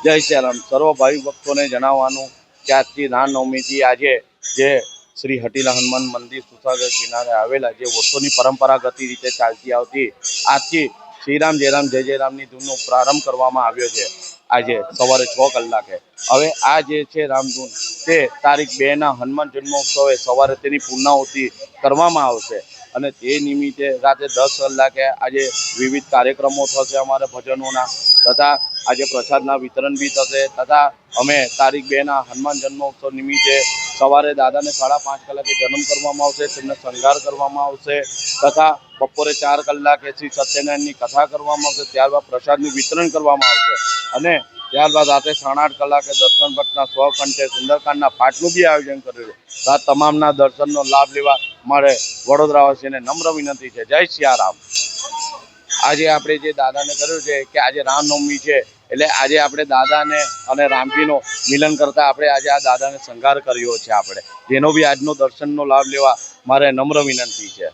જય શ્રી રામ. સર્વ ભાવિ ભક્તોને જણાવવાનું કે આજથી રામનવમીથી આજે જે શ્રી હટીલા હનુમાન મંદિર સુસાગર કિનારે આવેલા જે વર્ષોની પરંપરાગત રીતે ચાલતી આવતી આજથી શ્રીરામ જય રામની ધૂનનો પ્રારંભ કરવામાં આવ્યો છે. આજે સવારે 6 કલાકે હવે આ જે છે રામધૂન તે તારીખ 2ના હનુમાન જન્મોત્સવે સવારે તેની પૂર્ણાહુતિ કરવામાં આવશે અને તે નિમિત્તે રાતે 10 કલાકે આજે વિવિધ કાર્યક્રમો થશે અમારે ભજનોના તથા આજે પ્રસાદના વિતરણ બી થશે તથા અમે તારીખ 2ના હનુમાન જન્મોત્સવ નિમિત્તે સવારે દાદાને 5:30 કલાકે જન્મ કરવામાં આવશે, તેમને શણગાર કરવામાં આવશે તથા બપોરે 4 કલાકે શ્રી સત્યનારાયણની કથા કરવામાં આવશે. ત્યારબાદ પ્રસાદનું વિતરણ કરવામાં આવશે અને ત્યારબાદ રાતે 8:30 કલાકે દર્શન ભટ્ટના સ્વકંઠે સુંદરકાંડના પાઠનું બી આયોજન કરેલું છે. આ તમામના દર્શનનો લાભ લેવા મારે વડોદરાવાસીને નમ્ર વિનંતી છે. જય સિયારામ. આજે આપણે જે દાદાને કર્યું છે કે આજે રામનવમી છે એટલે આજે આપણે દાદાને અને રામજીનો મિલન કરતા આપણે આજે આ દાદાને શણગાર કર્યો છે આપણે, જેનો બી આજનો દર્શનનો લાભ લેવા મારે નમ્ર વિનંતી છે.